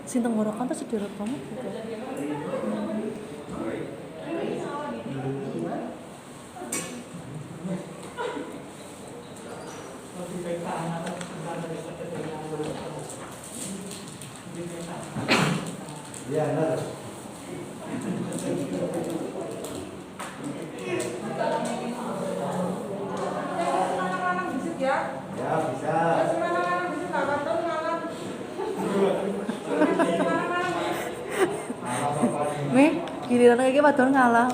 Sing tenggorokan tuh sederek banget gitu. Iya, benar. Ya, bisa. Nih, giliran kayak wadon ngalah.